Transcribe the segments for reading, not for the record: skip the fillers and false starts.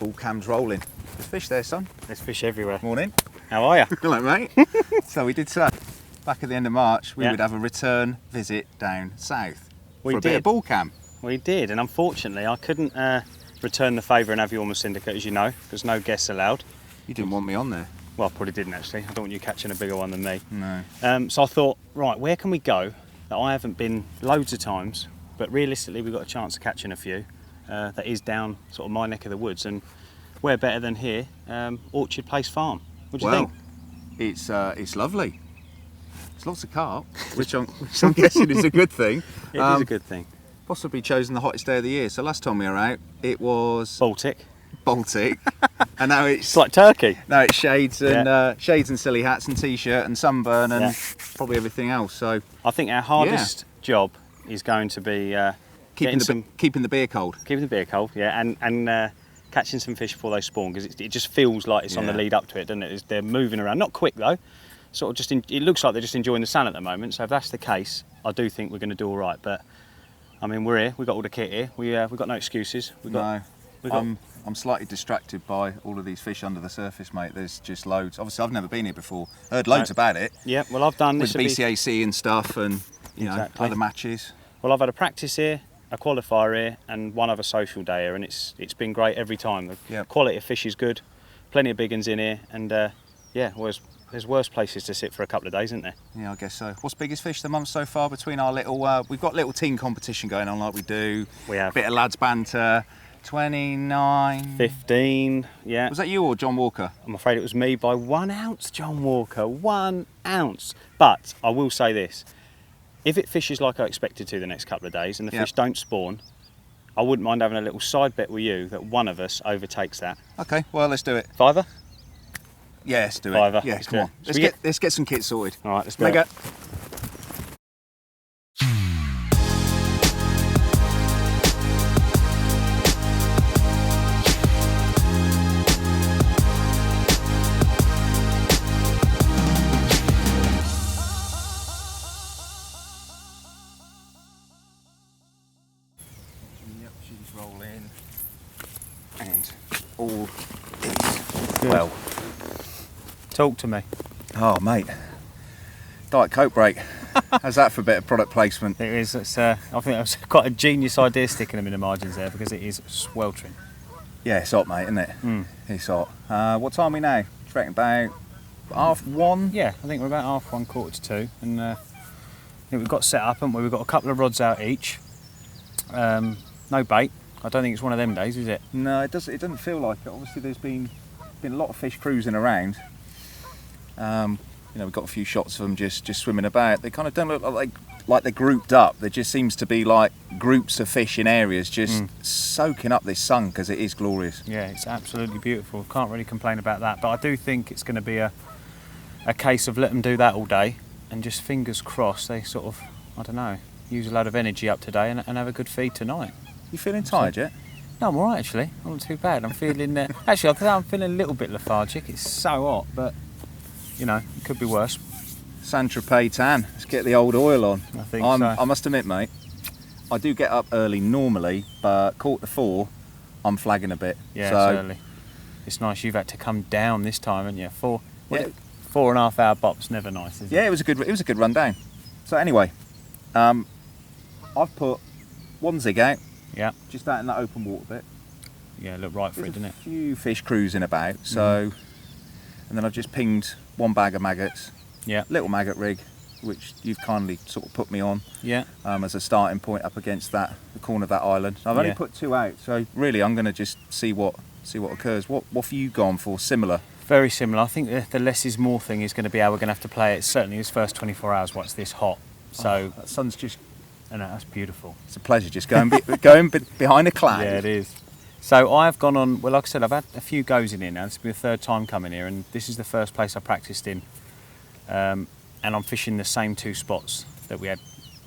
ball cams rolling. There's fish there, son. There's fish everywhere. Morning. How are you? Hello, mate. So we did say back at the end of March we would have a return visit down south for a bit of ball cam. We did, and unfortunately I couldn't return the favour and have you on the syndicate, as you know, because no guests allowed. You didn't want me on there. Well, I probably didn't actually. I don't want you catching a bigger one than me. No. So I thought, right, where can we go that I haven't been loads of times, but realistically we've got a chance of catching a few, that is down sort of my neck of the woods, and where better than here, Orchard Place Farm. What do you think? It's lovely. There's lots of carp, which I'm guessing is a good thing. It is a good thing. Possibly chosen the hottest day of the year. So last time we were out, it was Baltic, and now it's like Turkey. Now it's shades and shades and silly hats and t-shirt and sunburn and probably everything else. So I think our hardest job is going to be keeping the beer cold. Keeping the beer cold, yeah, and catching some fish before they spawn, because it just feels like it's on the lead up to it, doesn't it? They're moving around, not quick though. Sort of just it looks like they're just enjoying the sun at the moment. So if that's the case, I do think we're going to do all right. But I mean, we're here. We've got all the kit here. We've got no excuses. I'm slightly distracted by all of these fish under the surface, mate. There's just loads. Obviously, I've never been here before. Heard loads about it. Yeah, well, I've done with BCAC and stuff, and you know, other matches. Well, I've had a practice here, a qualifier here, and one other social day here, and it's been great every time. The quality of fish is good. Plenty of big uns in here, and there's worse places to sit for a couple of days, isn't there? Yeah, I guess so. What's biggest fish of the month so far between our little... we've got little team competition going on like we do. We have. Bit of lads banter. 29... 15, yeah. Was that you or John Walker? I'm afraid it was me by 1 ounce, John Walker. 1 ounce. But I will say this. If it fishes like I expected to the next couple of days and the fish don't spawn, I wouldn't mind having a little side bet with you that one of us overtakes that. Okay, well, let's do it. Fiver? Yeah, let's do it. Fiver. Yeah, come on. Let's get some kits sorted. All right, let's do it. She's rolling. And all is well. Talk to me. Oh, mate. Diet Coke break. How's that for a bit of product placement? It is. I think that was quite a genius idea sticking them in the margins there, because it is sweltering. Yeah, it's hot, mate, isn't it? It's hot. What time are we now? Do you reckon about 1:30? Yeah, I think we're about 1:30, 1:45, and I think we've got set up, haven't we? We've got a couple of rods out each. No bait. I don't think it's one of them days, is it? No, it doesn't feel like it. Obviously, there's been a lot of fish cruising around. We've got a few shots of them just swimming about. They kind of don't look like they're grouped up. There just seems to be like groups of fish in areas just soaking up this sun, because it is glorious. Yeah, it's absolutely beautiful. Can't really complain about that. But I do think it's going to be a case of let them do that all day, and just fingers crossed they sort of, I don't know, use a load of energy up today and have a good feed tonight. You feeling tired yet? No, I'm alright actually. I'm not too bad. I'm feeling actually I think I'm feeling a little bit lethargic. It's so hot, but you know, it could be worse. Saint-Tropez tan. Let's get the old oil on. I think so. I must admit, mate, I do get up early normally, but 3:45, I'm flagging a bit. Yeah, so, it's early. It's nice you've had to come down this time, haven't you? 4.5 hour bop's never nice, is it? Yeah, it was a good run down. So anyway, I've put one zig out. Yeah. Just out in that open water bit. Yeah, look right for it, doesn't it? A few fish cruising about, so... And then I've just pinged one bag of maggots. Yeah. Little maggot rig, which you've kindly sort of put me on. Yeah. As a starting point up against the corner of that island. I've only put 2 out, so really I'm going to just see what occurs. What have you gone for? Similar? Very similar. I think the less is more thing is going to be how we're going to have to play it. Certainly this first 24 hours while it's this hot. So that sun's just... I know, that's beautiful. It's a pleasure just going behind a cloud. Yeah, it is. So I've gone on, well, like I said, I've had a few goes in here now. This will be the third time coming here, and this is the first place I practiced in. And I'm fishing the same 2 spots that we had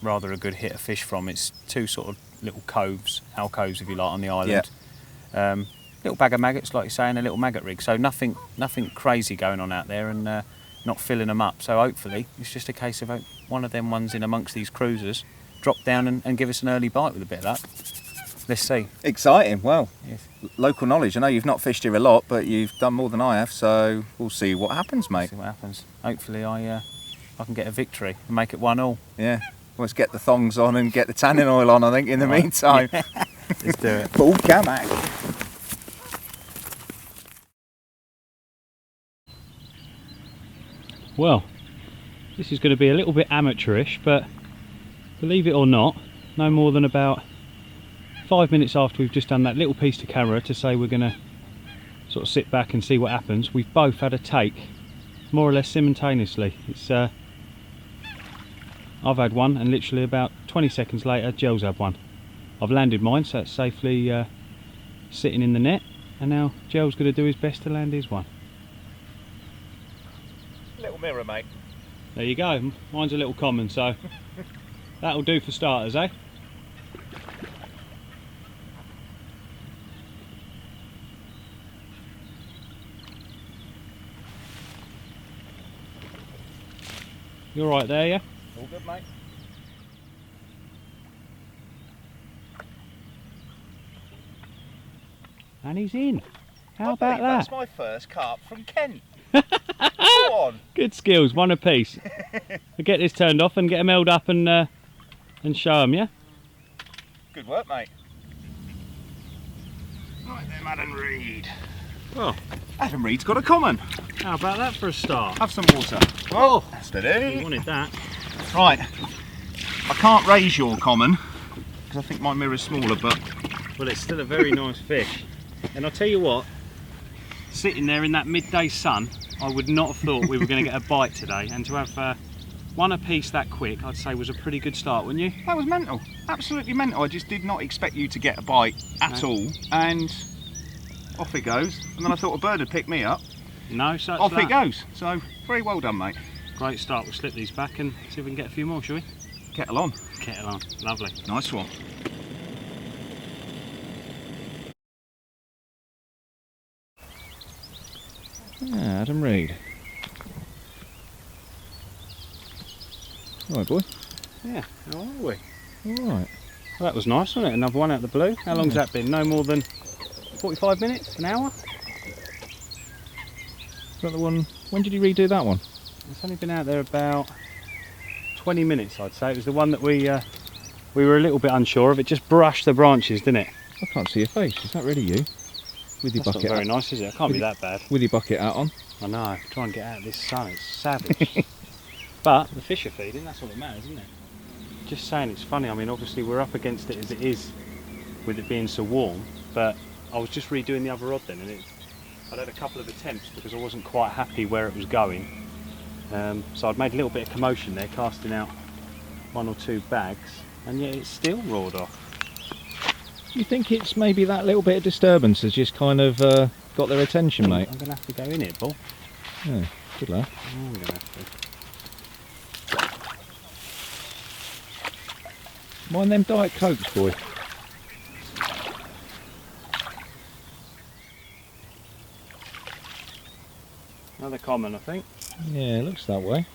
rather a good hit of fish from. It's 2 sort of little coves, alcoves if you like, on the island. Yeah. Little bag of maggots, like you say, and a little maggot rig. So nothing crazy going on out there, and not filling them up. So hopefully it's just a case of one of them ones in amongst these cruisers drop down and give us an early bite with a bit of luck. let's see. Exciting. Well, Yes. local knowledge. I know you've not fished here a lot, but you've done more than I have, so we'll see what happens, mate. See what happens. Hopefully I can get a victory and make it 1-1. Yeah. Let's get the thongs on and get the tanning oil on, I think, in the meantime. Let's do it. Full kamak. Well, this is going to be a little bit amateurish, but believe it or not, no more than about 5 minutes after we've just done that little piece to camera to say we're going to sort of sit back and see what happens, we've both had a take more or less simultaneously. It's I've had one, and literally about 20 seconds later Gel's had one. I've landed mine, so it's safely sitting in the net, and now Gel's going to do his best to land his one. Little mirror, mate. There you go, mine's a little common, so that'll do for starters, eh? You're right there, yeah? All good, mate. And he's in. How I about believe that? That's my first carp from Kent. Go on. Good skills, one apiece. We'll get this turned off and get them held up and show them, yeah? Good work, mate. Right then, Adam Reed. Well, Adam Reed's got a common. how about that for a start? Have some water. Oh, Steady. you wanted that. Right. I can't raise your common because I think my mirror's smaller, but Well, it's still a very nice fish. And I'll tell you what, sitting there in that midday sun, I would not have thought we were going to get a bite today. And to have one apiece that quick, I'd say was a pretty good start, wouldn't you? that was mental. Absolutely mental. I just did not expect you to get a bite at all. And off it goes. And then I thought a bird would pick me up. No such Off luck. it goes. So, very well done, mate. Great start. We'll slip these back and see if we can get a few more, shall we? Kettle on. Kettle on. Lovely. Nice one. Adam Reed. All right, boy. Yeah, how are we? All right. Well, that was nice, wasn't it? Another one out of the blue. How long's that been? No more than 45 minutes? An hour? Is that the one? When did you redo that one? It's only been out there about 20 minutes, I'd say. It was the one that we were a little bit unsure of. It just brushed the branches, didn't it? I can't see your face. Is that really you? With your That's not bucket very hat. nice, is it? It can't be that bad. With your bucket hat on. I know. Try and get out of this sun. It's savage. But the fish are feeding. That's all that matters, isn't it? Just saying, it's funny. I mean, obviously we're up against it as it is, with it being so warm. But I was just redoing the other rod then, and I'd had a couple of attempts because I wasn't quite happy where it was going. So I'd made a little bit of commotion there, casting out 1 or 2 bags, and yet it still roared off. You think it's maybe that little bit of disturbance has just kind of got their attention, mate? I'm going to have to go in it, Bull. Yeah, good lad. I'm going to have to. Mind them Diet Cokes, boy. Another common, I think. Yeah, it looks that way.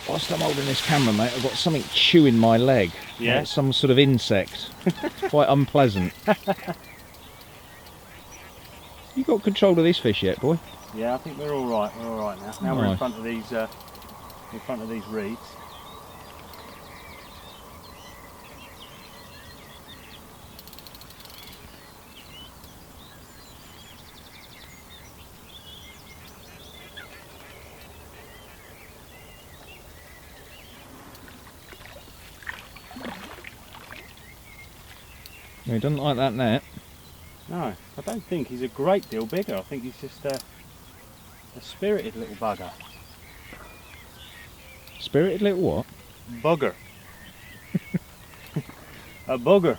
Whilst I'm holding this camera, mate, I've got something chewing my leg. Yeah? Like some sort of insect. Quite unpleasant. You got control of this fish yet, boy? Yeah, I think we're all right. We're all right now. Now we're in Nice. front of these reeds. No, he doesn't like that net. No, I don't think he's a great deal bigger. I think he's just a spirited little bugger. Spirited little what? Bugger. A bugger.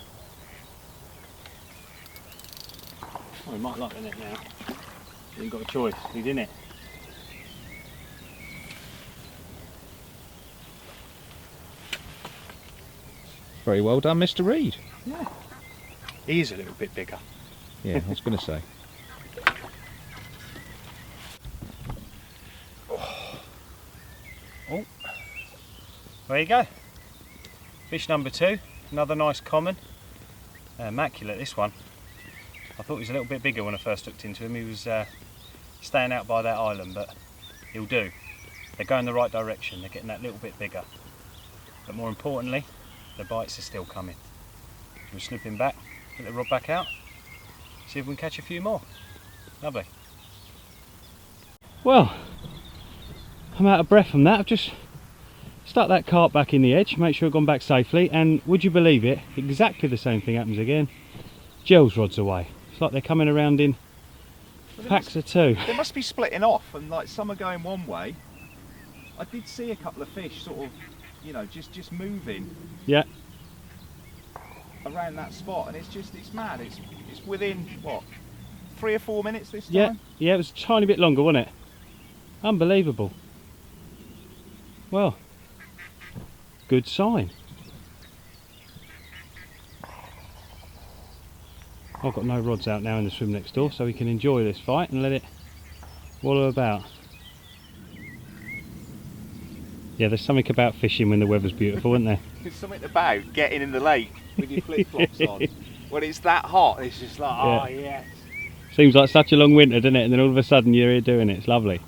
Oh, he might like the net now. He ain't got a choice. He's in it. Very well done, Mr. Reed. Yeah. He is a little bit bigger. Yeah, I was going to say. Oh. There you go. Fish number 2, another nice common. Immaculate, this one. I thought he was a little bit bigger when I first looked into him. He was staying out by that island, but he'll do. They're going the right direction, they're getting that little bit bigger. But more importantly, the bites are still coming. We'll slip him back, get the rod back out, see if we can catch a few more. Lovely. Well, I'm out of breath from that. I've just stuck that carp back in the edge, make sure I've gone back safely, and would you believe it, exactly the same thing happens again. Gels rod's away. It's like they're coming around in packs of 2. They must be splitting off, and like some are going one way. I did see a couple of fish sort of, you know, just moving. Yeah. Around that spot, and it's mad. It's within what, 3 or 4 minutes this time? Yeah, it was a tiny bit longer, wasn't it? Unbelievable. Well, good sign. I've got no rods out now in the swim next door, so we can enjoy this fight and let it wallow about. Yeah, there's something about fishing when the weather's beautiful, isn't there? There's something about getting in the lake with your flip-flops on. When it's that hot, it's just like, oh yes. Seems like such a long winter, doesn't it? And then all of a sudden you're here doing it. It's lovely.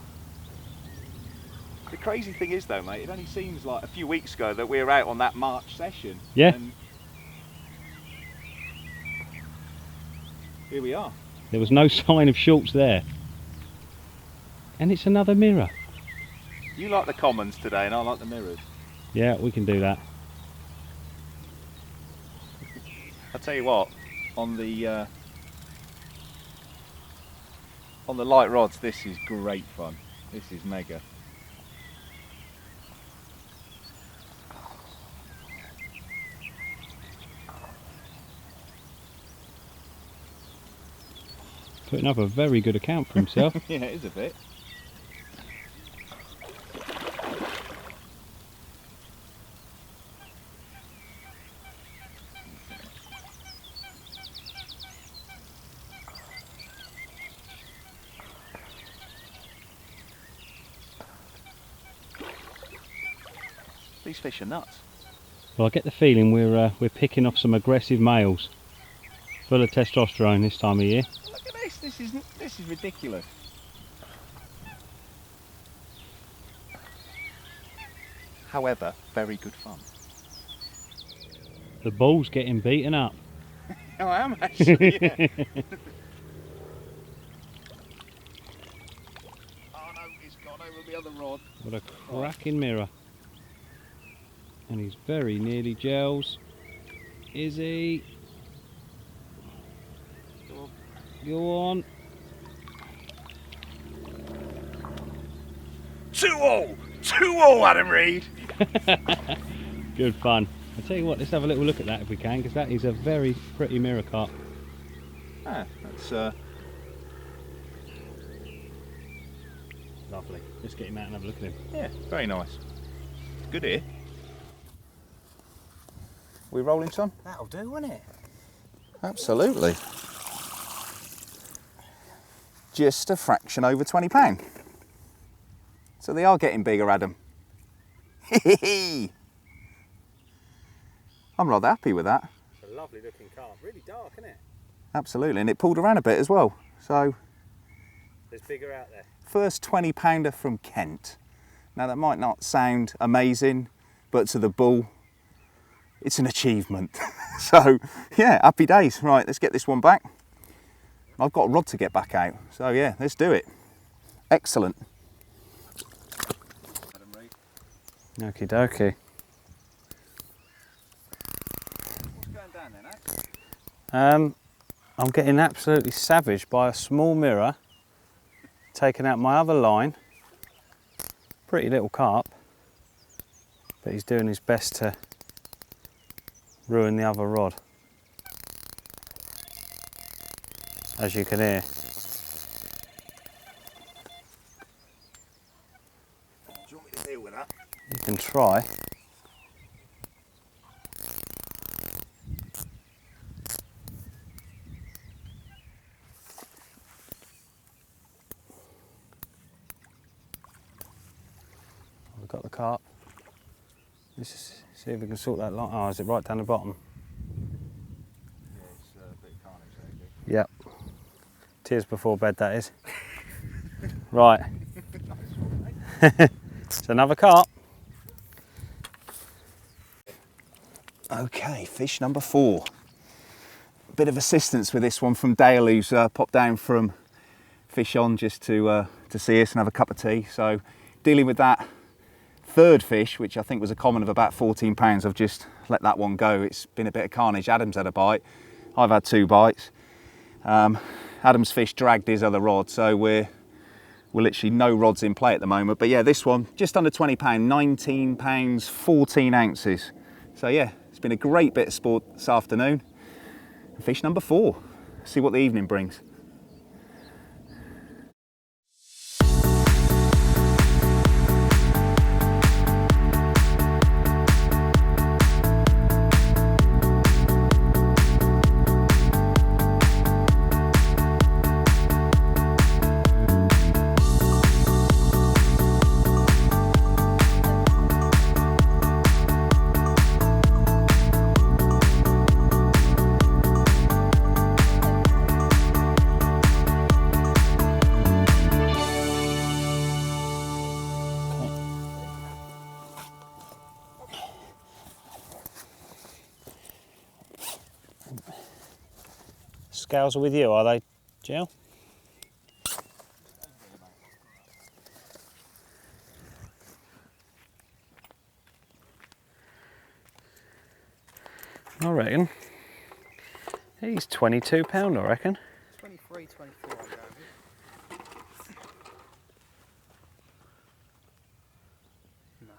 The crazy thing is though, mate, it only seems like a few weeks ago that we were out on that March session. Yeah. And here we are. There was no sign of shorts there. And it's another mirror. You like the commons today and I like the mirrors. Yeah, we can do that. I'll tell you what, on the light rods, this is great fun. This is mega. Putting up a very good account for himself. Yeah, it is a bit. These fish are nuts. Well, I get the feeling we're picking off some aggressive males, full of testosterone this time of year. Look at this. This is ridiculous. However, very good fun. The bull's getting beaten up. Oh, I am actually. Yeah. Oh no, he's gone over the other rod. What a cracking mirror. And he's very nearly gels. Is he? Go on. 2-0! 2-0, Adam Reed! Good fun. I'll tell you what, let's have a little look at that if we can, because that is a very pretty mirror carp. Ah, that's Lovely. Let's get him out and have a look at him. yeah, very nice. Good here. We rolling some? That'll do, won't it? Absolutely. Just a fraction over £20. So they are getting bigger, Adam. I'm rather happy with that. It's a lovely looking carp. Really dark, isn't it? Absolutely, and it pulled around a bit as well. So There's bigger out there. first 20 pounder from Kent. Now that might not sound amazing, but to the bull, it's an achievement. So yeah, happy days. Right, let's get this one back. I've got a rod to get back out. So yeah, let's do it. Excellent. Okie dokie. What's going down then, Ax? I'm getting absolutely savaged by a small mirror taking out my other line. Pretty little carp, but he's doing his best to ruin the other rod, as you can hear. Do you want me to deal with that? You can try. We've got the carp. This is See if we can sort that line. Oh, is it right down the bottom? Yeah, it's a bit of carnage there, Yep. Tears before bed, that is. Right. It's another carp. Okay, fish number 4. Bit of assistance with this one from Dale, who's popped down from Fish On just to see us and have a cup of tea. So dealing with that third fish, which I think was a common of about 14 pounds, I've just let that one go. It's been a bit of carnage. Adam's had a bite. I've had 2 bites. Adam's fish dragged his other rod, so we're literally no rods in play at the moment. But yeah, this one, just under 20 pound, 19 pounds, 14 ounces. So yeah, it's been a great bit of sport this afternoon. Fish number 4. See what the evening brings. Scales are with you, are they, Jill? I reckon. He's £22, I reckon. 23, 24 I'm going with. No.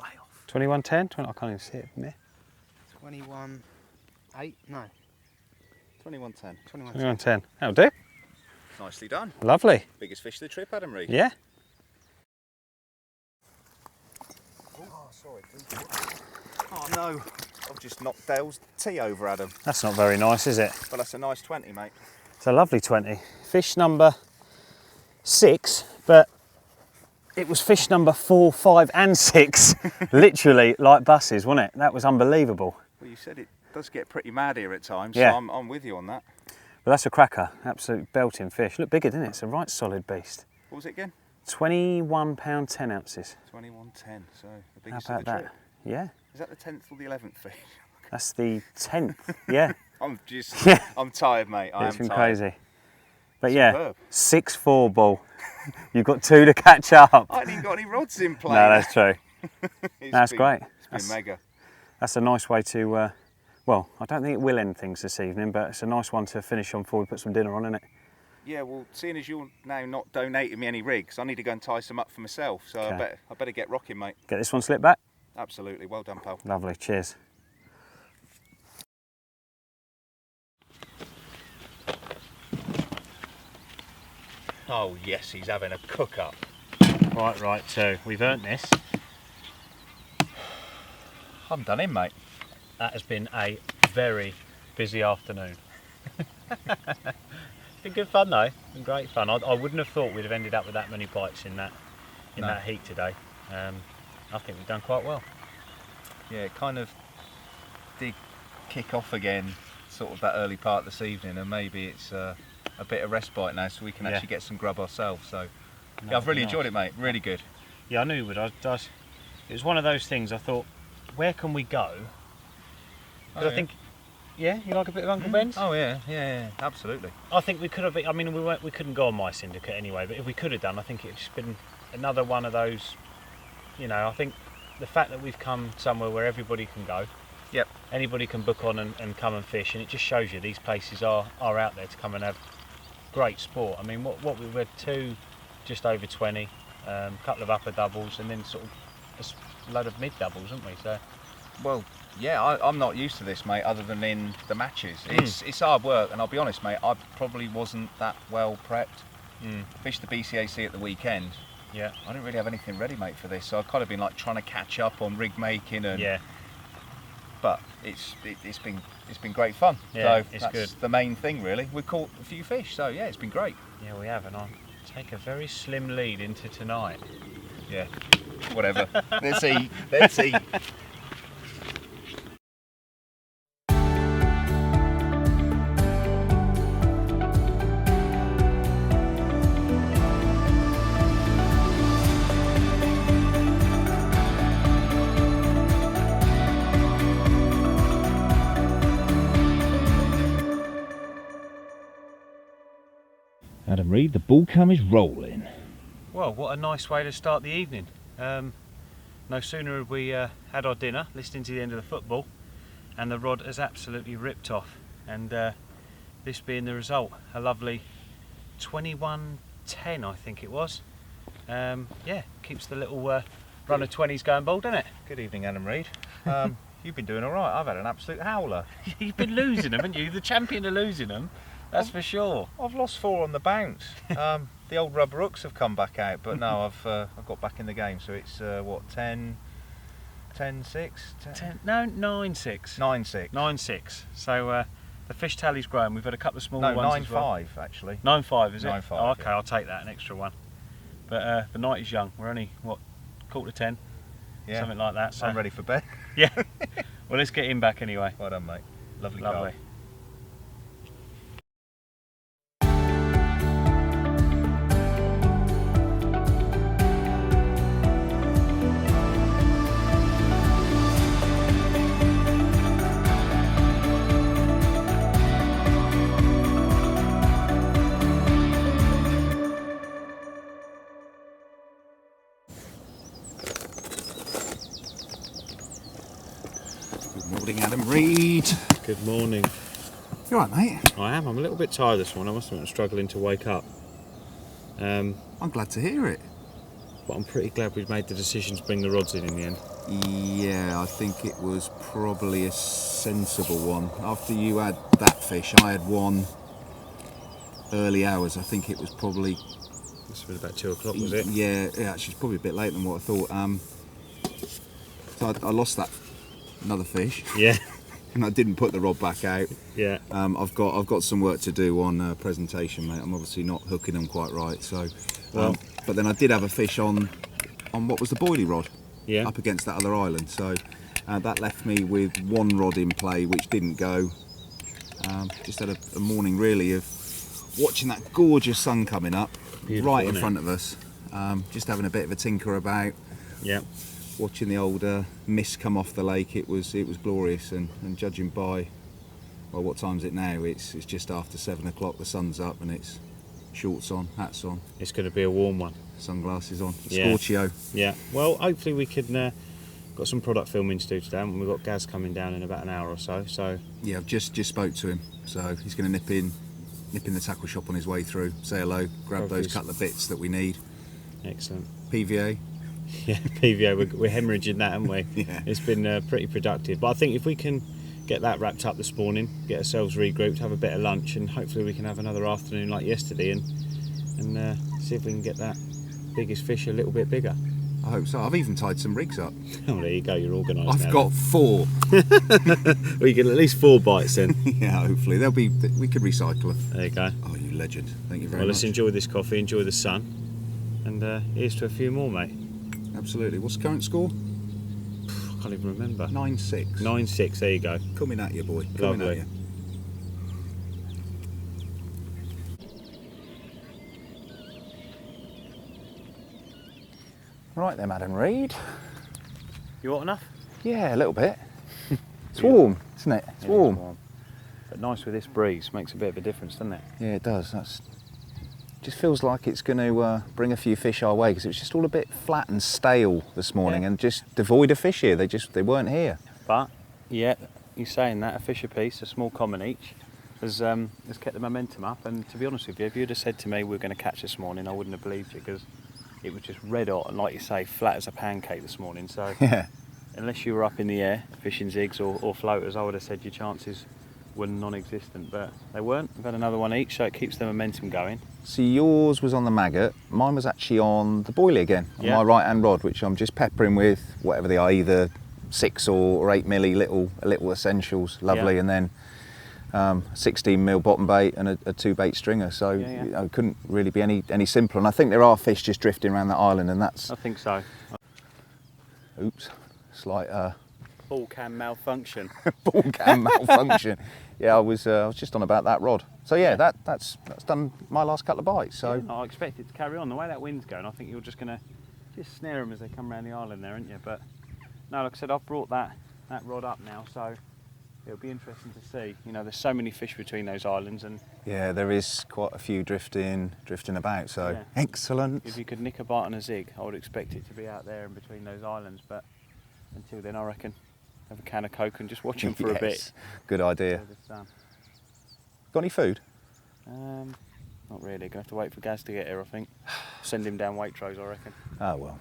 Way off. 21.10? I can't even see it from here. 21.8? No. 21.10. 21.10. 21.10. That'll do. Nicely done. Lovely. Biggest fish of the trip, Adam Reed. Yeah. Oh, sorry. Oh no, I've just knocked Dale's tea over, Adam. That's not very nice, is it? But that's a nice 20, mate. It's a lovely 20. Fish number 6, but it was fish number 4, 5 and 6. Literally like buses, wasn't it? That was unbelievable. Well, you said it does get pretty mad here at times, Yeah. so I'm with you on that. But that's a cracker. Absolute belting fish. Look bigger, didn't it? It's a right solid beast. What was it again? £21, 10 ounces. 21.10, so the How biggest about of the that? trip. Yeah. Is that the 10th or the 11th fish? That's the 10th. Yeah. I'm just, Yeah. I'm tired, mate. I am It's been tired. crazy. But yeah, Superb. 6-4 ball. You've got 2 to catch up. I ain't even got any rods in play. No, that's true. It's That's been- great. It's been mega. That's a nice way to, well, I don't think it will end things this evening, but it's a nice one to finish on before we put some dinner on, isn't it? Yeah, well, seeing as you're now not donating me any rigs, I need to go and tie some up for myself. So Okay. I better get rocking, mate. Get this one slipped back. Absolutely. Well done, pal. Lovely, cheers. Oh, yes, he's having a cook-up. Right, so we've earned this. I'm done in, mate. That has been a very busy afternoon. It's been good fun though, been great fun. I wouldn't have thought we'd have ended up with that many bites in that heat today. I think we've done quite well. Yeah, it kind of did kick off again, sort of that early part this evening, and maybe it's a bit of respite now, so we can actually get some grub ourselves. So, yeah, I've really enjoyed it, mate. Really good. Yeah, I knew you would. It was one of those things. I thought, where can we go? Because I think, yeah, you like a bit of Uncle Ben's? Oh yeah, absolutely. I think we could have. I mean, we couldn't go on My Syndicate anyway. But if we could have done, I think it's just been another one of those. You know, I think the fact that we've come somewhere where everybody can go. Yep. Anybody can book on and come and fish, and it just shows you these places are out there to come and have great sport. I mean, what we had 2, just over 20, a couple of upper doubles, and then sort of a load of mid doubles, haven't we? So. Well, yeah, I'm not used to this, mate, other than in the matches. It's hard work, and I'll be honest, mate, I probably wasn't that well prepped. Fished the BCAC at the weekend. Yeah. I didn't really have anything ready, mate, for this, so I've kind of been like trying to catch up on rig making and. Yeah. But it's been great fun. Yeah, so it's that's good. the main thing, really. We've caught a few fish, so yeah, it's been great. Yeah, we have, and I'll take a very slim lead into tonight. Yeah, whatever. Let's see. Adam Reed, the ball cam is rolling. Well, what a nice way to start the evening. No sooner had we had our dinner, listening to the end of the football, and the rod has absolutely ripped off. And this being the result, a lovely 21.10, I think it was. Yeah, keeps the little run of 20s going bold, doesn't it? Good evening, Adam Reed. You've been doing all right. I've had an absolute howler. You've been losing them, haven't you? The champion of losing them, that's for sure. I've lost 4 on the bounce. The old rubber hooks have come back out, but no, I've got back in the game. So it's what, 10-6? 9-6. 9-6. 9-6. So the fish tally's grown. We've had a couple of small No, ones 9-5 as well. actually. 9-5, is it? 9-5, Oh, okay, yeah. I'll take that, an extra one. But the night is young. We're only, what, 9:45? Yeah. Something like that. So I'm ready for bed. yeah. Well, let's get him back anyway. Well done, mate. Lovely. Lovely. Good morning, Adam Reed. Good morning. You alright, mate? I am. I'm a little bit tired this morning. I must admit, I'm struggling to wake up. I'm glad to hear it. But I'm pretty glad we've made the decision to bring the rods in the end. Yeah, I think it was probably a sensible one. After you had that fish, I had one early hours. I think it was probably... Must have been about 2 o'clock, was it? Yeah, actually it's probably a bit later than what I thought. So I lost that another fish, Yeah. and I didn't put the rod back out. Yeah. I've got some work to do on presentation, mate. I'm obviously not hooking them quite right. So, Well- but then I did have a fish on what was the boilie rod, Yeah. up against that other island. So that left me with one rod in play, which didn't go. Just had a morning really of watching that gorgeous sun coming up Beautiful, right in isn't it? front of us. Just having a bit of a tinker about. Yeah. Watching the old mist come off the lake, it was glorious, and judging by, well, what time's it now? It's just after 7 o'clock. The sun's up and it's shorts on, hats on, It's going to be a warm one. sunglasses on, Yeah. Scorchio. Yeah. Well, hopefully we can. Got some product filming to do today, and we've got Gaz coming down in about an hour or so. So Yeah, I've just spoke to him, so he's going to nip in the tackle shop on his way through, say hello, grab Hopefully those s- couple of bits that we need. excellent. PVA. Yeah, PVO, we're hemorrhaging that, haven't we? Yeah. It's been pretty productive. But I think if we can get that wrapped up this morning, get ourselves regrouped, have a bit of lunch, and hopefully we can have another afternoon like yesterday and see if we can get that biggest fish a little bit bigger. I hope so. I've even tied some rigs up. Oh, there you go, you're organised I've now. got 4. Well, you get at least 4 bites then. Yeah, hopefully we could recycle them. There you go. Oh, you legend! Thank you very Well, much. let's enjoy this coffee, enjoy the sun, and here's to a few more, mate. Absolutely. What's the current score? I can't even remember. 9-6. 9-6, there you go. Coming at you, boy. Coming Lovely. at you. Right then, Adam Reed. You hot enough? Yeah, a little bit. It's warm, isn't it? It's warm. But nice with this breeze, makes a bit of a difference, doesn't it? Yeah, it does. Just feels like it's going to bring a few fish our way, because it was just all a bit flat and stale this morning, Yeah. and just devoid of fish here. They weren't here. But, yeah, you're saying that, a fish apiece, a small common each, has kept the momentum up. And to be honest with you, if you'd have said to me we're going to catch this morning, I wouldn't have believed you, because it was just red hot and, like you say, flat as a pancake this morning. So Yeah. unless you were up in the air fishing zigs or floaters, I would have said your chances were non-existent, but they weren't. We've had another one each, so it keeps the momentum going. So yours was on the maggot, mine was actually on the boilie again, on Yeah. my right hand rod, which I'm just peppering with whatever they are, either 6 or 8 milli little essentials, lovely, Yeah. and then 16 mil bottom bait and a 2 bait stringer. So Yeah. you know, it couldn't really be any simpler. And I think there are fish just drifting around that island, and that's I think so. oops, slight Ball cam malfunction. ball cam malfunction. Yeah, I was just on about that rod. So yeah, that's done my last couple of bites. So Yeah, I expect it to carry on. The way that wind's going, I think you're just going to just snare them as they come around the island there, aren't you? But no, like I said, I've brought that rod up now, so It'll be interesting to see. You know, there's so many fish between those islands, and Yeah, there is quite a few drifting about, so Yeah. excellent. if you could nick a bite on a zig, I would expect it to be out there in between those islands. But until then, I reckon have a can of Coke and just watch them for a bit. Yes, good idea. Enjoy the sun. Got any food? Not really. Gonna have to wait for Gaz to get here, I think. Send him down Waitrose, I reckon. Oh well.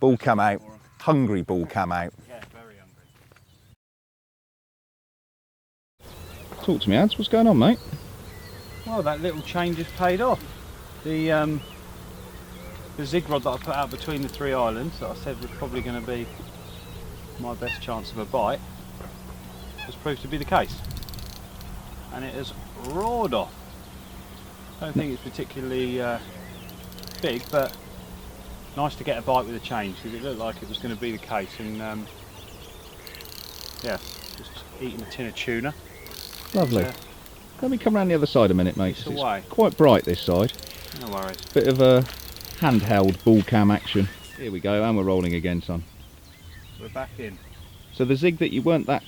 Bull come out. Hungry bull come out. Yeah, very hungry. Talk to me, Ads. What's going on, mate? Well, that little change has paid off. The zig rod that I put out between the three islands that I said was probably going to be my best chance of a bite has proved to be the case, and it has roared off. I don't think it's particularly big, but nice to get a bite with a change because it looked like it was going to be the case. And yeah, just eating a tin of tuna. Lovely. Let me come around the other side a minute, mate. It's away. Quite bright this side. No worries. Bit of a handheld bull cam action. Here we go, and we're rolling again, son. We're back in. So the zig that you weren't that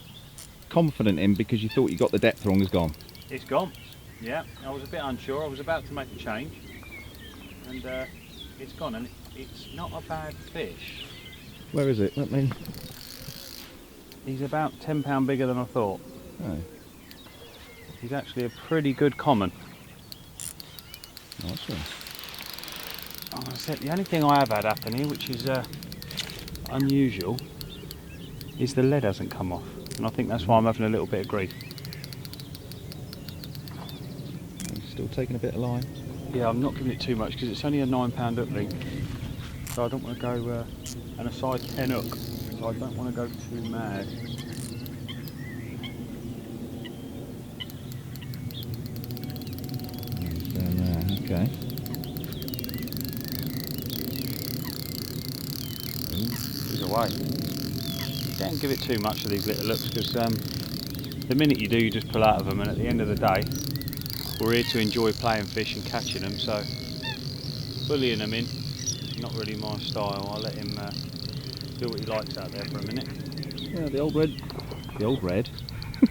confident in because you thought you got the depth wrong is gone. It's gone. Yeah, I was a bit unsure. I was about to make a change, and it's gone. And it's not a bad fish. Where is it? Let me... He's about £10 bigger than I thought. Oh, He's actually a pretty good common. nice one. I said the only thing I have had happen here, which is unusual, is the lead hasn't come off, and I think that's why I'm having a little bit of grief. Still taking a bit of line. Yeah, I'm not giving it too much because it's only a £9 hook link, so I don't want to go and a size 10 hook, so I don't want to go too mad. Down there, okay. He's away. Don't give it too much of these little looks because the minute you do, you just pull out of them, and at the end of the day, we're here to enjoy playing fish and catching them, so bullying them in, not really my style. I'll let him do what he likes out there for a minute. Yeah, the old red. The old red.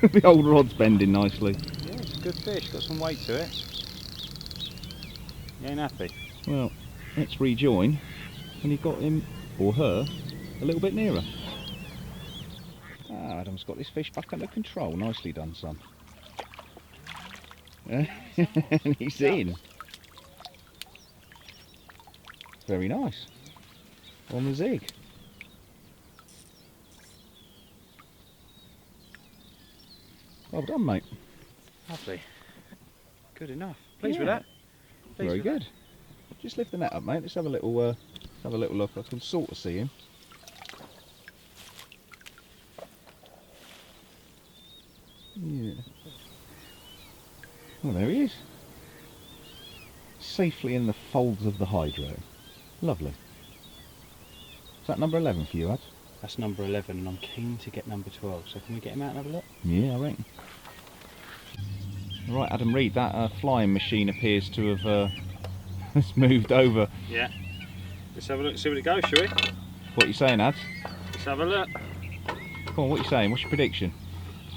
The old rod's bending nicely. Yeah, it's a good fish, got some weight to it. You ain't happy? Well, let's rejoin, and you've got him, or her, a little bit nearer. Ah, Adam's got this fish back under control. Nicely done, son. And he's in. Very nice. On the zig. Well done, mate. Lovely. Good enough. Pleased with Yeah. that. Pleased Very with good. Just lift the net up, mate. Let's have a little look. I can sort of see him. Yeah. Well, there he is. Safely in the folds of the hydro. Lovely. Is that number 11 for you, Ad? That's number 11, and I'm keen to get number 12, so can we get him out and have a look? Yeah, I reckon. Right, Adam Reed, that flying machine appears to have has moved over. Yeah. Let's have a look, see what it goes, shall we? What are you saying, Ad? Let's have a look. Come on, what are you saying? What's your prediction?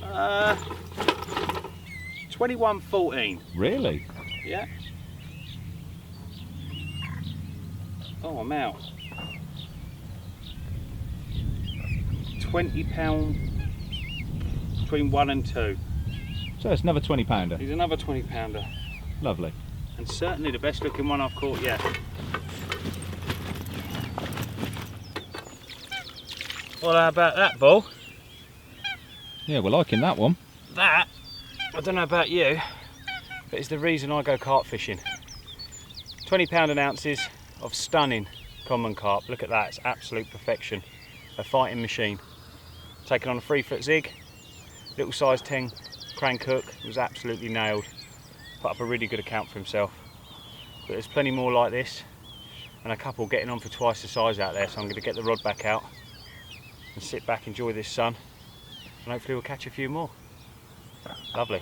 21.14. Really? Yeah. Oh, I'm out. £20 between 1 and 2. So it's another 20 pounder. He's another 20 pounder. Lovely. And certainly the best looking one I've caught yet. Well, how about that, Bull? Yeah, we're liking that one. That, I don't know about you, but it's the reason I go carp fishing. 20 pound an ounces of stunning common carp. Look at that, it's absolute perfection. A fighting machine. Taken on a 3-foot zig, little size 10 crank hook, was absolutely nailed. Put up a really good account for himself. But there's plenty more like this, and a couple getting on for twice the size out there, so I'm going to get the rod back out and sit back, enjoy this sun, and hopefully we'll catch a few more. Lovely.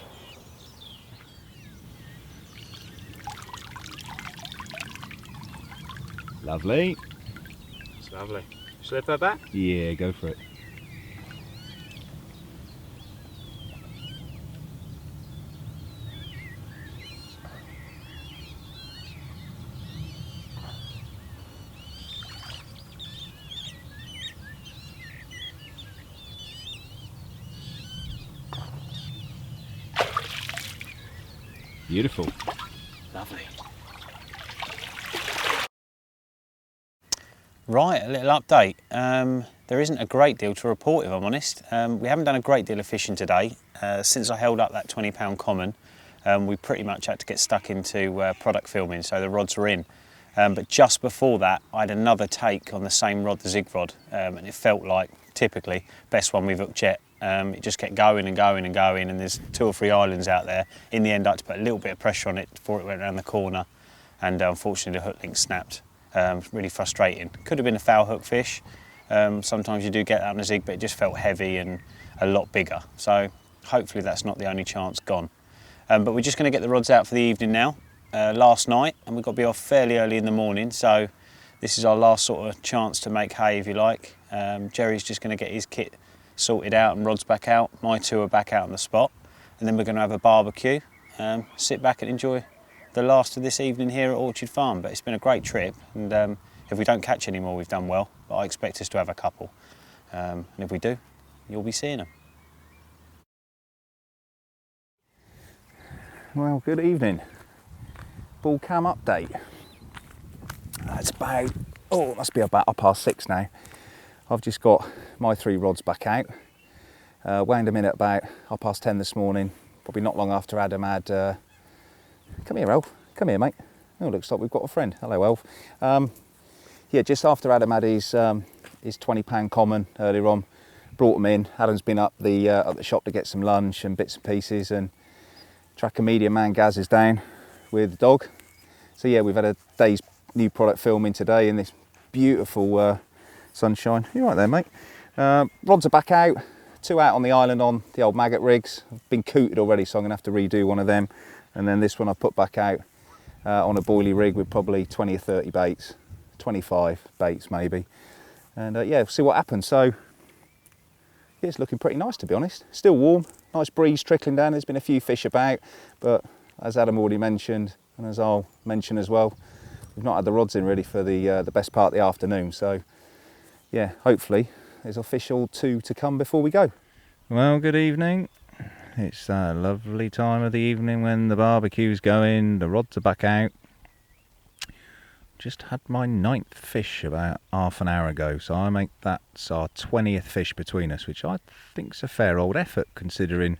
Lovely. It's lovely. Slip her back? Yeah, go for it. Beautiful. Lovely. Right, a little update. There isn't a great deal to report, if I'm honest. We haven't done a great deal of fishing today. Since I held up that £20 common, we pretty much had to get stuck into product filming, so the rods were in. But just before that, I had another take on the same rod, the Zig rod, and it felt like, typically, best one we've hooked yet. It just kept going and going and going, and there's 2 or 3 islands out there. In the end, I had to put a little bit of pressure on it before it went around the corner, and unfortunately the hook link snapped. Really frustrating. Could have been a foul hook fish. Sometimes you do get that on a Zig, but it just felt heavy and a lot bigger. So hopefully that's not the only chance gone. But we're just going to get the rods out for the evening now. Last night, and we've got to be off fairly early in the morning, so this is our last sort of chance to make hay, if you like. Jerry's just going to get his kit sorted out and rods back out. My 2 are back out on the spot, and then we're going to have a barbecue, sit back and enjoy the last of this evening here at Orchard Farm. But it's been a great trip, and if we don't catch any more, we've done well, but I expect us to have a couple, and if we do, you'll be seeing them. Well, good evening. Bull cam update. It's about, it must be about 6:30 now. I've just got my 3 rods back out. Wound them in at about 10:30 this morning, probably not long after Adam had, come here Elf, come here mate. Oh, looks like we've got a friend. Hello Elf. Yeah, just after Adam had his £20 common earlier on, brought them in. Adam's been up the shop to get some lunch and bits and pieces, and Trakker media man Gaz is down with the dog. So yeah, we've had a day's new product filming today in this beautiful sunshine. You right there, mate? Rods are back out, 2 out on the island on the old maggot rigs. I've been cooted already, so I'm gonna have to redo one of them. And then this one I put back out on a boilie rig with probably 20 or 30 baits, 25 baits maybe. And yeah, see what happens. So yeah, it's looking pretty nice, to be honest. Still warm, nice breeze trickling down. There's been a few fish about, but as Adam already mentioned, and as I'll mention as well, we've not had the rods in really for the best part of the afternoon. So yeah, hopefully there's official 2 to come before we go. Well, good evening. It's that lovely time of the evening when the barbecue's going, the rods are back out. Just had my 9th fish about half an hour ago, so I make that's our 20th fish between us, which I think's a fair old effort considering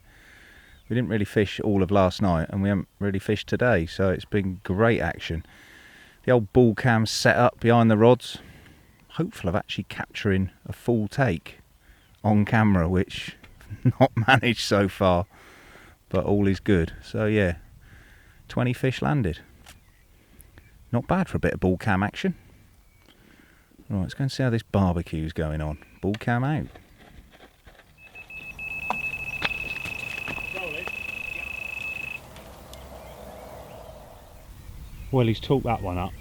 we didn't really fish all of last night and we haven't really fished today, so it's been great action. The old bull cam set up behind the rods, hopeful of actually capturing a full take on camera, which I've not managed so far, but all is good. So yeah, 20 fish landed. Not bad for a bit of bull cam action. Right, let's go and see how this barbecue's going on. Bull cam out. Well, he's talked that one up.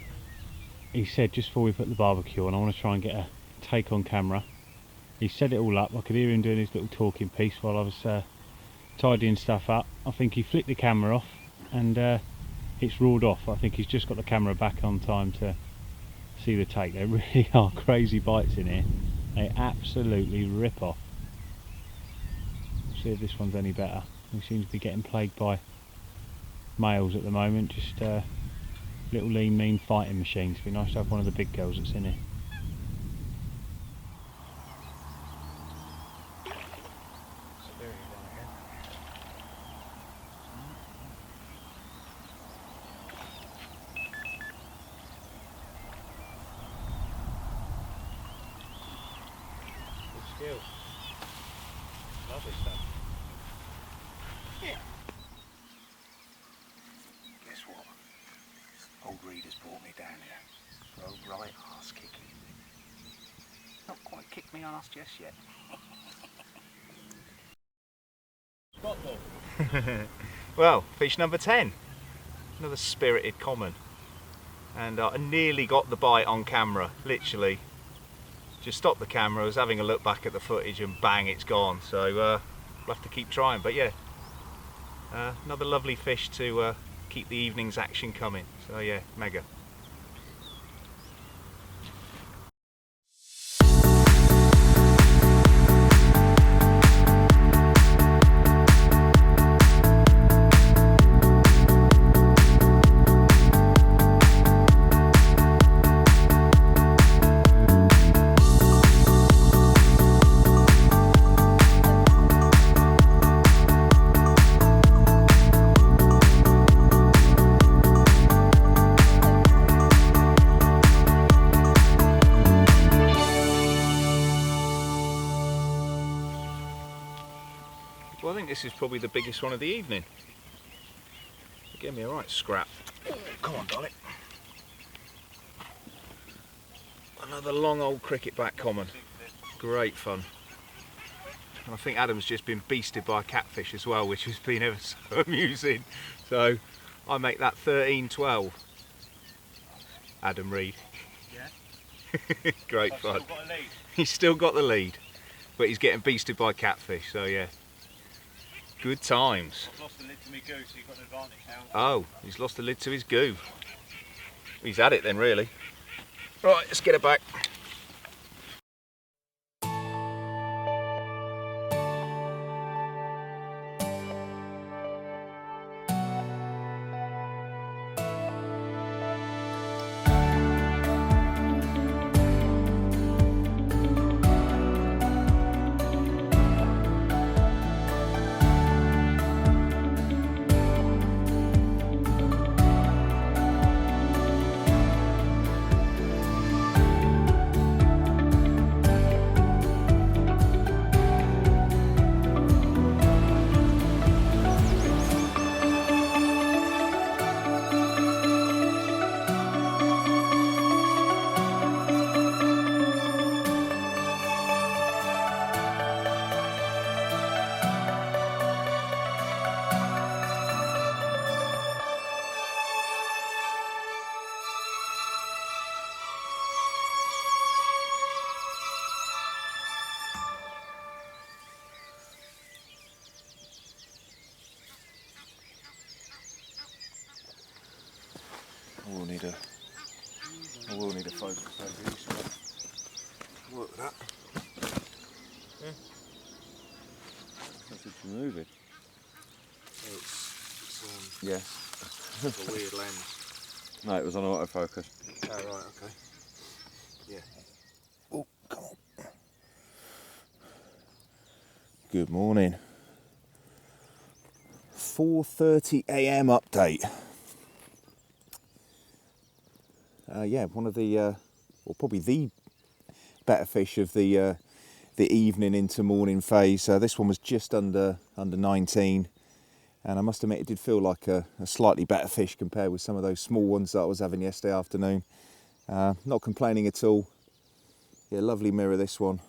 He said just before we put the barbecue on, I want to try and get a take on camera. He set it all up. I could hear him doing his little talking piece while I was tidying stuff up. I think he flicked the camera off and it's roared off. I think he's just got the camera back on time to see the take. There really are crazy bites in here. They absolutely rip off. We'll see if this one's any better. We seem to be getting plagued by males at the moment. Just little lean mean fighting machines. It'd be nice to have one of the big girls that's in here. Skills. Lovely stuff. Yeah. Guess what? Old Reader's brought me down here for a right arse kicking. Not quite kicked me on us just yet. Spot ball. Well, fish number 10. Another spirited common. And I nearly got the bite on camera, literally. Just stopped the camera, I was having a look back at the footage and bang, it's gone. So we'll have to keep trying. But yeah, another lovely fish to keep the evening's action coming. So yeah, mega. this is probably the biggest one of the evening. Give me a right scrap. Come on, darling. Another long old cricket-back common. Great fun. And I think Adam's just been beasted by a catfish as well, which has been ever so amusing. So I make that 13-12. Adam Reed. Yeah. Great fun. Still got a lead. He's still got the lead, but he's getting beasted by catfish, so yeah. Good times. I've lost the lid to me goo, so you've got an advantage now. Oh, he's lost the lid to his goo. He's had it then, really. Right, let's get it back. I will need a focus over here, so work that. Yeah. That's what you move it. It's Yes. it's a weird lens. No, it was on autofocus. Oh right, okay. Yeah. Oh, come on. Good morning. 4:30 a.m. update. Yeah, one of the, or probably the better fish of the evening into morning phase. This one was just under 19, and I must admit it did feel like a slightly better fish compared with some of those small ones that I was having yesterday afternoon. Not complaining at all. Yeah, lovely mirror this one,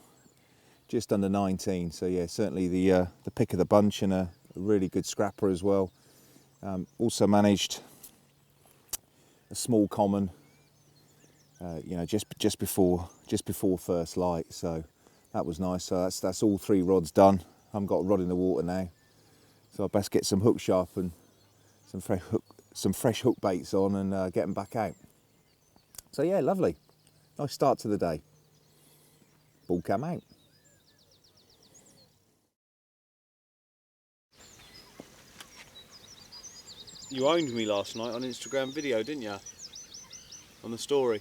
just under 19. So yeah, certainly the pick of the bunch and a really good scrapper as well. Also managed a small common. You know, just before first light, so that was nice. So that's all 3 rods done. I haven't got a rod in the water now, so I best get some hook sharp and some fresh hook baits on and get them back out. So yeah, lovely, nice start to the day. Ball cam out. You owned me last night on Instagram video, didn't you? On the story.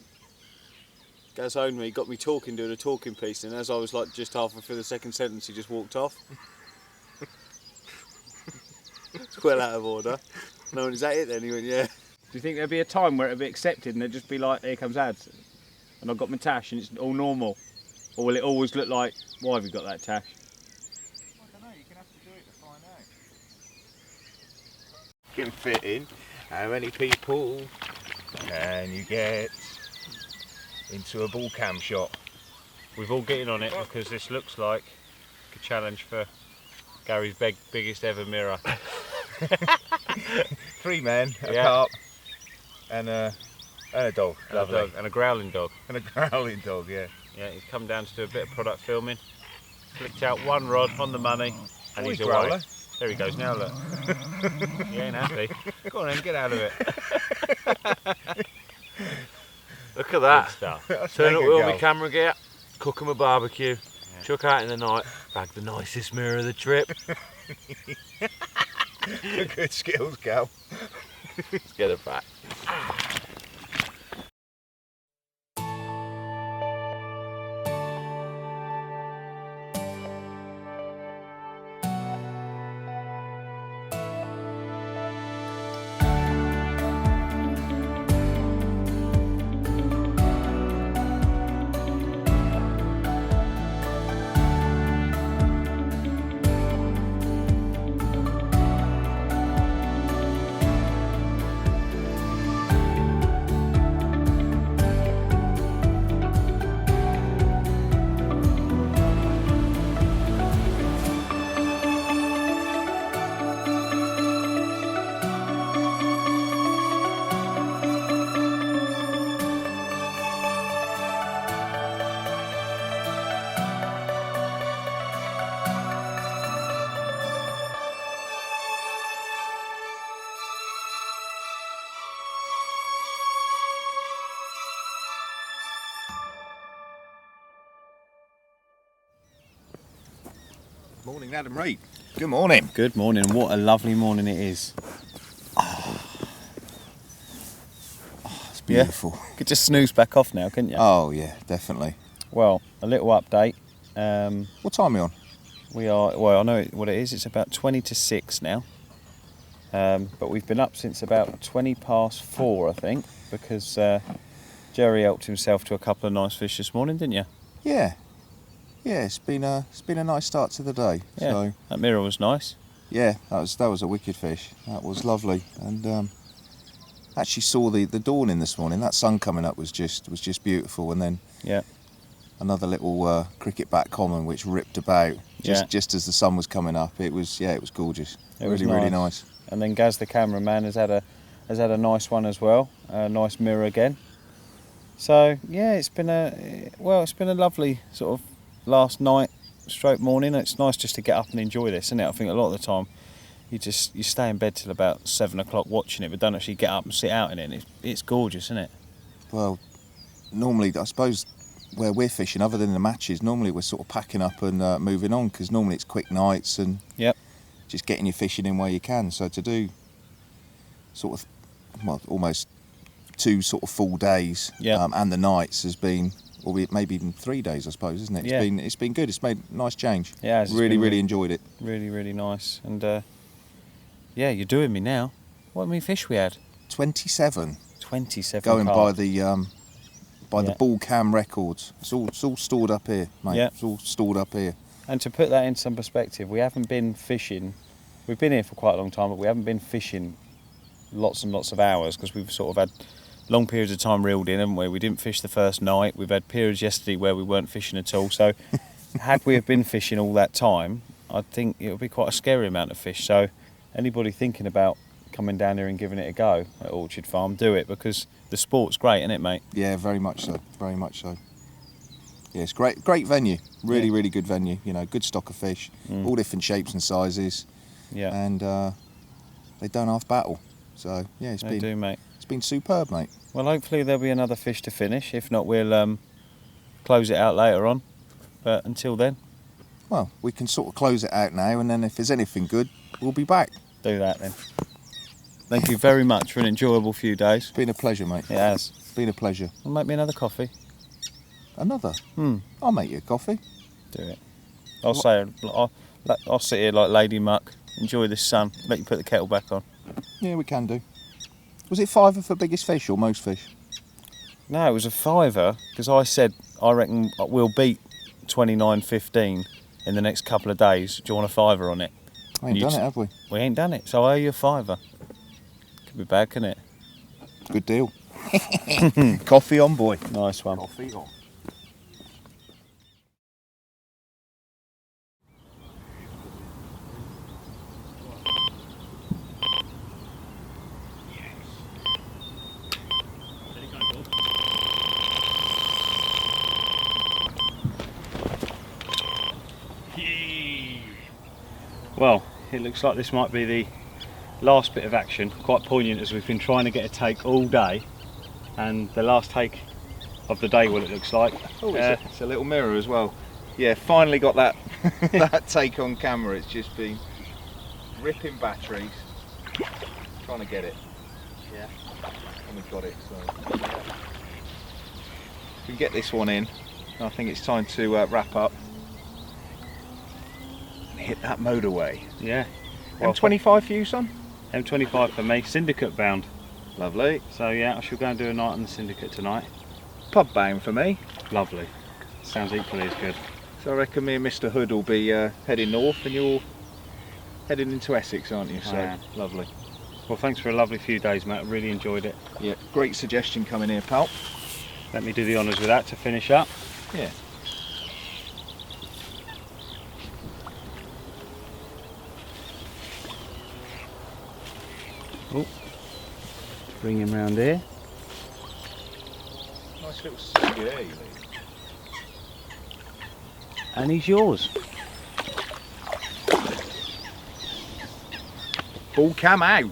Gaz owned me, got me talking, doing a talking piece, and as I was like just halfway through the second sentence, he just walked off. It's well out of order. No, is that it then? He went, yeah. Do you think there'd be a time where it'd be accepted and it'd just be like, here comes ads, and I've got my tash and it's all normal? Or will it always look like, why have you got that tash? I don't know, you're going to have to do it to find out. Can fit in. How many people can you get into a ball cam shot? We've all getting on it because this looks like a challenge for Gary's biggest ever mirror. 3 men, a Yeah. carp, and a dog. Lovely. And a growling dog. And a growling dog, yeah. Yeah, he's come down to do a bit of product filming. Flicked out 1 rod on the money, and Oh, he's he's away. growler. There he goes now, look. He ain't happy. Go on then, get out of it. Look at that. Good stuff. Turn up with all my Go. camera gear, cook 'em a barbecue, chuck out in the night, bag the nicest mirror of the trip. Good skills, gal. Let's get it back. Morning, Adam Reed. Good morning. Good morning. What a lovely morning it is. It's beautiful. Could just snooze back off now, couldn't you? Oh yeah, definitely. Well, a little update. What time are we on? We are, well, I know what it is. It's about 20 to 6 now. But we've been up since about 20 past 4, I think, because Jerry helped himself to a couple of nice fish this morning, didn't you? Yeah. Yeah, it's been a nice start to the day. Yeah. So That mirror was nice. yeah, that was a wicked fish. That was lovely. And actually saw the dawning this morning. That sun coming up was just beautiful. And then Yeah. another little cricket back common which ripped about just as the sun was coming up. It was gorgeous. It was really nice. And then Gaz, the cameraman, has had a nice one as well. A nice mirror again. So yeah, it's been a lovely sort of last night stroke morning. It's nice just to get up and enjoy this, isn't it? I think a lot of the time you stay in bed till about 7 o'clock watching it, but don't actually get up and sit out in it. And it's gorgeous, isn't it? Well, normally I suppose where we're fishing, other than the matches, normally we're sort of packing up and moving on, because normally it's quick nights and Yep. just getting your fishing in where you can. So to do sort of almost 2 sort of full days and the nights has been, or maybe even 3 days, I suppose, isn't it? Yeah. It's been good. It's made a nice change. Yeah, it's really been enjoyed it. Really, really nice. And yeah, you're doing me now. What many fish we had? 27 27. going carp. by the ball cam records. It's all stored up here, mate. Yeah. It's all stored up here. And to put that in some perspective, we haven't been fishing. We've been here for quite a long time, but we haven't been fishing lots and lots of hours, because we've sort of had long periods of time reeled in, haven't we? We didn't fish the first night. We've had periods yesterday where we weren't fishing at all. So had we have been fishing all that time, I think it would be quite a scary amount of fish. So anybody thinking about coming down here and giving it a go at Orchard Farm, do it, because the sport's great, isn't it, mate? Yeah, very much so. Very much so. Yeah, it's great venue. Really good venue. You know, good stock of fish, all different shapes and sizes. Yeah. And they don't half battle. So yeah, it's been superb, mate. Well, hopefully there'll be another fish to finish. If not, we'll close it out later on. But until then, Well, we can sort of close it out now, and then if there's anything good, we'll be back. do that then. Thank you very much for an enjoyable few days. It's been a pleasure, mate. It has. It's been a pleasure. Well, make me another coffee. Another? I'll make you a coffee. Do it. I'll sit here like Lady Muck, enjoy this sun, let you put the kettle back on. Yeah, we can do. Was it £5 for biggest fish or most fish? No, it was a £5, because I said I reckon we'll beat 29.15 in the next couple of days. Do you want a £5 on it? I ain't done it, have we? We ain't done it, so I owe you a £5. Could be bad, couldn't it? Good deal. Coffee on, boy. Nice one. Coffee on. Well, it looks like this might be the last bit of action. Quite poignant, as we've been trying to get a take all day, and the last take of the day, what it looks like. Oh, it's a little mirror as well. Yeah, finally got that that take on camera. It's just been ripping batteries, trying to get it. Yeah. And we've got it. So we can get this one in. I think it's time to wrap up and hit that motorway. Yeah. Well, M25 for you, son? M25 for me, syndicate bound. Lovely. So yeah, I shall go and do a night on the syndicate tonight. Pub bound for me. Lovely. Sounds equally as good. So I reckon me and Mr. Hood will be heading north, and you're heading into Essex, aren't you? So I am. lovely. Well, thanks for a lovely few days, mate. I really enjoyed it. Yeah, great suggestion coming here, pal. Let me do the honours with that to finish up. Yeah. Oh, bring him round here. Nice little scary. And he's yours. Ball cam out.